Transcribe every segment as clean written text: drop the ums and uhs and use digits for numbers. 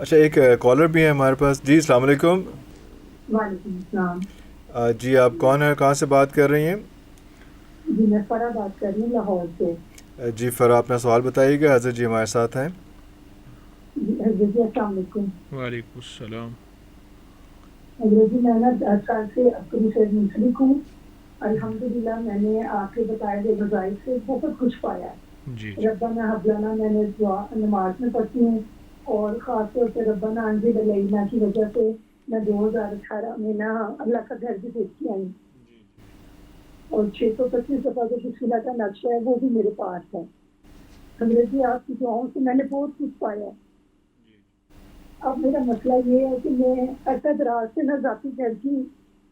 اچھا، ایک کالر بھی ہے ہمارے پاس. جی السلام علیکم. وعلیکم السلام. جی آپ کون ہیں، کہاں سے بات کر رہی ہیں؟ جی میں فرح بات کر رہی ہوں لاہور سے. جی فرا، اپنا سوال بتائیے گا. حضرت جی ہمارے ساتھ ہیں. جی حضرت جی السلام علیکم. وعلیکم السلام. حضرت جی میں نا 10 سال سے عبدالو سے منسلک ہوں. الحمدللہ میں نے آپ کے بتائے گئے وظائف سے بہت کچھ پایا ہے. جی جی ربنا حب لنا میں نے دعا نماز میں پڑھتی ہوں، اور خاص طور سے ربنا انزل علینا کی وجہ سے میں 2018 میں نا اللہ کا گھر بھی دیکھ کے آئی. اور 625 دفعہ جو بسم اللہ کا نقشہ ہے وہ بھی میرے پاس ہے. حضرت جی آپ کی دعاؤں سے میں نے بہت کچھ پایا ہے. اب میرا مسئلہ یہ ہے کہ میں اعتدراج سے نہ ذاتی گھر کی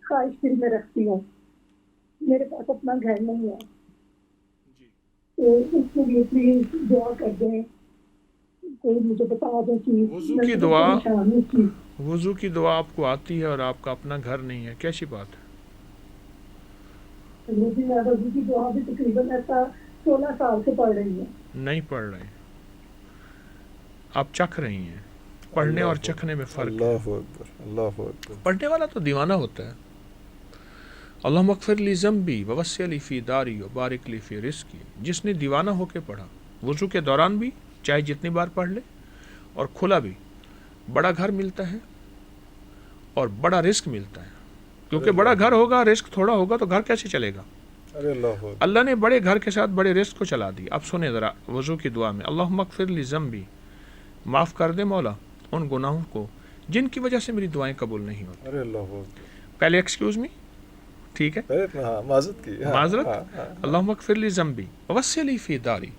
خواہش دل میں رکھتی ہوں. میرے پاس اپنا گھر نہیں ہے، تو اس کے لیے پلیز دعا کر دیں، کوئی مجھے بتا دیں چیز. وضو میں کی بہت دعا پریشان ہوں اس چیز. وضو کی دعا آپ کو آتی ہے اور آپ کا اپنا گھر نہیں ہے، کیسی بات ہے؟ حضرت جی میں وضو کی دعا بھی تقریباً ایسا 16 سال سے پڑھ رہی ہوں. نہیں پڑھ رہے، آپ چکھ رہی ہیں. پڑھنے اور اللہ چکھنے میں اکبر، فرق ہے. اللہ اکبر، اللہ اکبر. پڑھنے والا تو دیوانہ ہوتا ہے. اللہم اغفر لی ذنبی ووسع لی فی داری وبارک لی فی رزقی. جس نے دیوانہ ہو کے پڑھا، وضو کے دوران بھی چاہے جتنی بار پڑھ لے، اور کھلا بھی، بڑا گھر ملتا ہے اور بڑا رزق ملتا ہے. کیونکہ بڑا گھر ہوگا، رزق تھوڑا ہوگا تو گھر کیسے چلے گا؟ ارے اللہ اکبر. اللہ نے بڑے گھر کے ساتھ بڑے رزق کو چلا دی. اب سنیں ذرا وضو کی دعا میں، اللہم اغفر لی ذنبی، معاف کر دے مولا ان گناہوں کو جن کی وجہ سے میری دعائیں قبول نہیں ہوتی. ارے اللہ اکبر. پہلے ایکسکیوز می، ٹھیک ہے، ہاں معذرت کی. معذرت. اللہم اغفر لی ذنبی ووسع لی فی داری.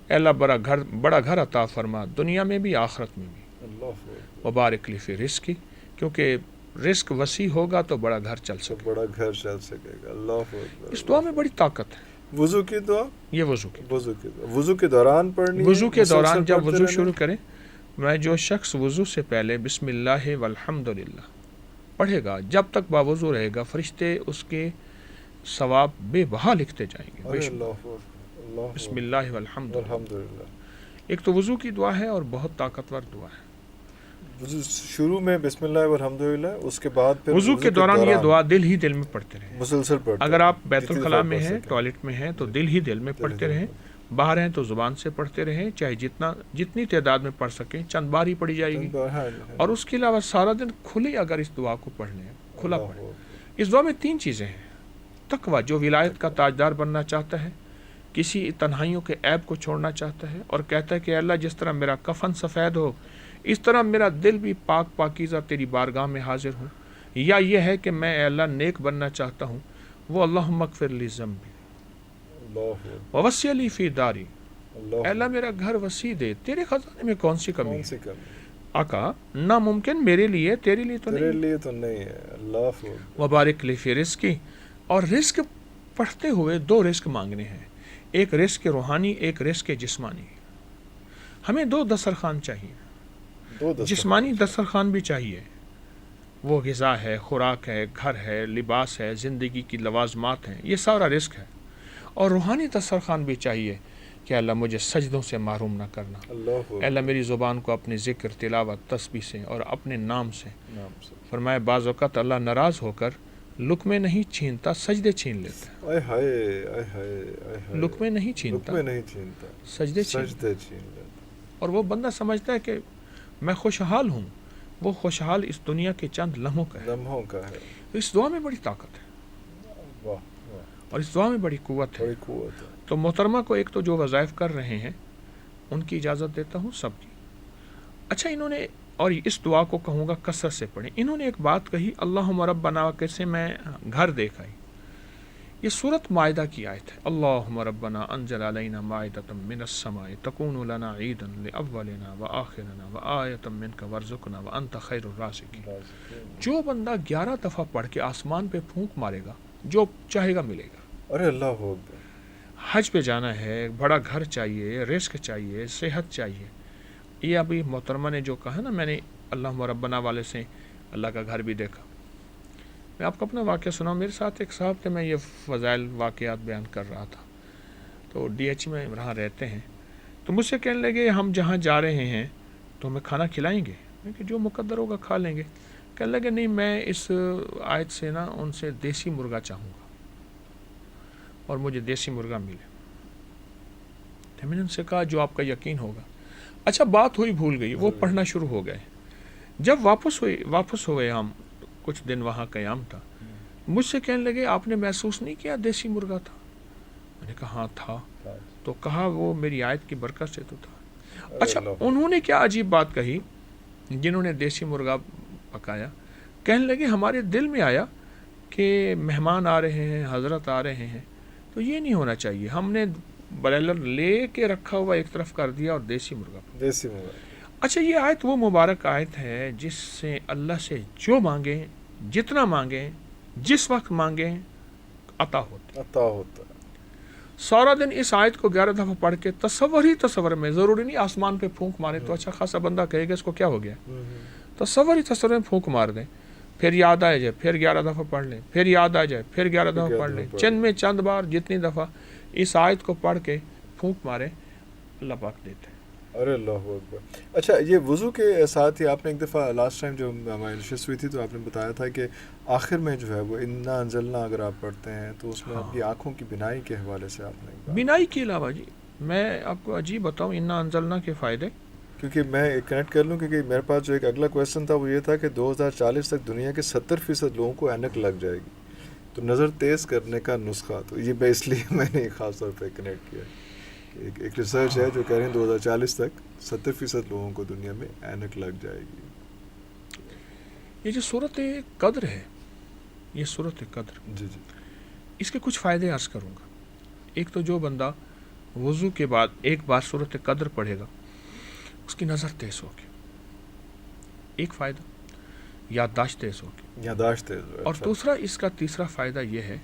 اے اللہ بڑا گھر عطا فرما، دنیا میں بھی آخرت میں بھی. اللہ اکبر. وبارک لی فی رزقی، کیونکہ رزق وسیع ہوگا تو بڑا گھر چل تو سکے. بڑا گھر چل سکے گا. اللہ اکبر. اس دعا میں بڑی طاقت ہے. وضو کی دعا. یہ وضو کی وضو کی دعا وضو کے دوران پڑھنی ہے. وضو کے دوران مسلسل جب پڑھتے وضو رہنا شروع ہے؟ کریں، میں جو شخص وضو سے پہلے بسم اللہ والحمد للہ پڑھے گا، جب تک باوضو رہے گا، فرشتے اس کے ثواب بے بہا لکھتے جائیں گے. ارے اللہ اکبر. اللہ بسم اکبر. اللہ والحمد للہ. الحمدللہ. ایک تو وضو کی دعا ہے اور بہت طاقتور دعا ہے. وضو شروع میں بسم اللہ والحمدللہ، اس کے بعد پھر وضو کے دوران یہ دعا دل ہی دل میں پڑھتے رہیں. مسلسل پڑھتے اگر رہیں، آپ بیت جتنی الخلاء دفعہ میں پڑھ ہیں، سکیں. ٹوائلٹ میں ہیں، تو جی. دل ہی دل میں دل پڑھتے ہی رہیں. دل. باہر ہیں تو زبان سے پڑھتے رہیں، چاہے جتنی تعداد میں پڑھ سکیں. چند بار ہی پڑھی جائے گی. اور اس کے علاوہ سارا دن کھلی اگر اس دعا کو پڑھ لیں، کھلا پڑھیں. اس دعا میں 3 چیزیں ہیں. تقویٰ، جو ولایت کا تاجدار بننا چاہتا ہے، کسی تنہائیوں کے عیب کو چھوڑنا چاہتا ہے، اور کہتا ہے کہ اللہ جس طرح میرا کفن سفید ہو اس طرح میرا دل بھی پاک پاکیزہ تیری بارگاہ میں حاضر ہوں. یا یہ ہے کہ میں اے اللہ نیک بننا چاہتا ہوں، وہ اللہم اغفر لی ذنبی ووسع لی فی داری. اے اللہ میرا گھر وسیع دے، تیرے خزانے میں کون سی کمی ہے؟ آقا ناممکن میرے لیے، تیرے لیے تو تیرے نہیں. لیے تو نہیں ہے. اللہ اکبر. وبارک لی فی رزقی. اور رزق پڑھتے ہوئے 2 رزق مانگنے ہیں، ایک رزق روحانی، ایک رزق جسمانی. ہمیں 2 دسترخوان چاہیے. جسمانی دسترخوان بھی چاہیے، وہ غذا ہے، خوراک ہے، گھر ہے، لباس ہے، زندگی کی لوازمات ہیں، یہ سارا رزق ہے. اور روحانی دسترخوان بھی چاہیے کہ اللہ مجھے سجدوں سے محروم نہ کرنا. اے اللہ میری زبان کو اپنی ذکر، تلاوت، تسبیح سے اور اپنے نام سے. فرمائے بعض اوقات اللہ ناراض ہو کر لقمے نہیں چھینتا، سجدے چھین لیتا ہے. لقمے نہیں چھینتا، سجدے چھین لیتا. اور وہ بندہ سمجھتا ہے کہ میں خوشحال ہوں، وہ خوشحال اس دنیا کے چند لمحوں کا ہے. اس دعا میں بڑی طاقت ہے اور اس دعا میں بڑی قوت ہے. تو محترمہ کو ایک تو جو وظائف کر رہے ہیں ان کی اجازت دیتا ہوں، سب کی. اچھا انہوں نے، اور اس دعا کو کہوں گا کثرت سے پڑھیں. انہوں نے ایک بات کہی، اللہم ربنا، کیسے میں گھر دیکھ آئی. یہ سورۃ مائدہ کی آیت ہے. اللہم ربنا انزل علینا مائدۃ من السماء تکون لنا عیدا لاولنا وآخرنا وآیۃ منک وارزقنا وانت خیر الرازقین. جو بندہ 11 دفعہ پڑھ کے آسمان پہ پھونک مارے گا، جو چاہے گا ملے گا. ارے اللہ اکبر. حج پہ جانا ہے، بڑا گھر چاہیے، رزق چاہیے، صحت چاہیے. یہ ابھی محترمہ نے جو کہا نا، میں نے اللہم ربنا والے سے اللہ کا گھر بھی دیکھا. میں آپ کو اپنا واقعہ سناؤں. میرے ساتھ ایک صاحب تھے، میں یہ فضائل واقعات بیان کر رہا تھا. تو ڈی ایچ میں وہاں رہتے ہیں، تو مجھ سے کہنے لگے ہم جہاں جا رہے ہیں تو ہمیں کھانا کھلائیں گے. میں کہ جو مقدر ہوگا کھا لیں گے. کہنے لگے نہیں میں اس آیت سے نا ان سے دیسی مرغا چاہوں گا اور مجھے دیسی مرغا ملے. میں نے ان سے کہا جو آپ کا یقین ہوگا. اچھا بات ہوئی بھول گئی, وہ پڑھنا شروع ہو گئے. جب واپس ہوئے ہم, کچھ دن وہاں قیام تھا, مجھ سے کہنے لگے آپ نے محسوس نہیں کیا دیسی مرغا تھا؟ میں نے کہا ہاں تھا. تو کہا وہ میری آیت کی برکت سے تو تھا. اچھا انہوں نے کیا عجیب بات کہی جنہوں نے دیسی مرغا پکایا, کہنے لگے ہمارے دل میں آیا کہ مہمان آ رہے ہیں, حضرت آ رہے ہیں, تو یہ نہیں ہونا چاہیے, ہم نے برائلر لے کے رکھا ہوا ایک طرف کر دیا اور دیسی مرغا. اچھا یہ آیت وہ مبارک آیت ہے جس سے اللہ سے جو مانگیں, جتنا مانگیں, جس وقت مانگیں, عطا ہوتا. سارا دن اس آیت کو 11 دفعہ پڑھ کے تصور میں, ضروری نہیں آسمان پہ پھونک مارے تو اچھا خاصا بندہ کہے گا اس کو کیا ہو گیا, تصور میں پھونک مار دیں, پھر یاد آ جائے, پھر 11 دفعہ پڑھ لیں, پھر یاد آ جائے, پھر 11 دفعہ پڑھ لیں, چند بار جتنی دفعہ اس آیت کو پڑھ کے پھونک مارے, اللہ پاک دیتے ہیں. ارے اللہ اکبر. اچھا یہ وضو کے ساتھ ہی آپ نے ایک دفعہ لاسٹ ٹائم جو ہماری نشست ہوئی تھی تو آپ نے بتایا تھا کہ آخر میں جو ہے وہ انا انزلنا اگر آپ پڑھتے ہیں تو اس میں آپ کی آنکھوں کی بینائی کے حوالے سے آپ نے بینائی کے علاوہ جی میں آپ کو عجیب بتاؤں انا انزلنا کے فائدے, کیونکہ میں کنیکٹ کر لوں کیونکہ میرے پاس جو ایک اگلا کویشچن تھا وہ یہ تھا کہ 2040 تک دنیا کے 70% لوگوں کو اینک لگ جائے گی, تو نظر تیز کرنے کا نسخہ, تو یہ اس لیے میں نے خاص طور پہ کنیکٹ کیا. ایک ریسرچ ہے جو کہہ رہے ہیں 2040 تک 70% لوگوں کو دنیا میں اینک لگ جائے گی. یہ جو صورت قدر ہے, یہ صورت قدر, جی اس کے کچھ فائدے عرض کروں گا. ایک تو جو بندہ وضو کے بعد ایک بار صورت قدر پڑھے گا اس کی نظر تیز ہوگی, ایک فائدہ, یادداشت تیز ہوگی, اور دوسرا اس کا تیسرا فائدہ یہ ہے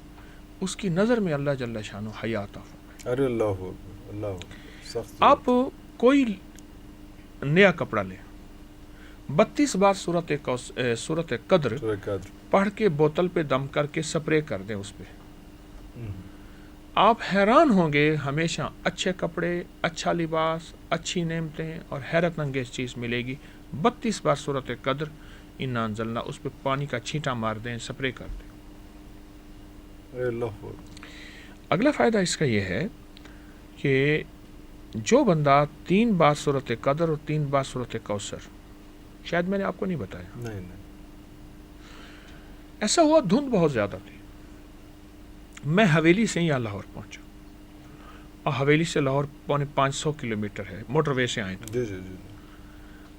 اس کی نظر میں اللہ جل شانہ حیا عطا فرمائے. ارے اللہ آپ کوئی نیا کپڑا لیں, 32 بار صورت قدر پڑھ کے بوتل پہ دم کر کے سپرے کر دیں اس پہ, آپ حیران ہوں گے ہمیشہ اچھے کپڑے, اچھا لباس, اچھی نعمتیں اور حیرت انگیز چیز ملے گی. 32 بار صورت قدر انا انزلنا اس پہ پانی کا چھینٹا مار دیں, سپرے کر دیں. اگلا فائدہ اس کا یہ ہے کہ جو بندہ 3 بار صورت قدر اور 3 بار صورت کوثر, شاید میں نے آپ کو نہیں بتایا, نہیں ایسا ہوا دھند بہت زیادہ تھی, میں حویلی سے یہاں لاہور پہنچا, اور حویلی سے لاہور 500 کلومیٹر ہے, موٹر وے سے آئے تھے.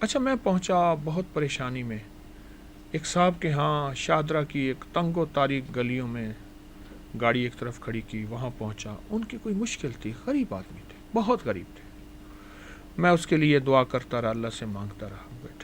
اچھا میں پہنچا بہت پریشانی میں, ایک صاحب کے ہاں شاہدرہ کی ایک تنگ و تاریک گلیوں میں گاڑی ایک طرف کھڑی کی, وہاں پہنچا. ان کی کوئی مشکل تھی, غریب آدمی تھے, بہت غریب تھے. میں اس کے لیے دعا کرتا رہا, اللہ سے مانگتا رہا, بیٹھا.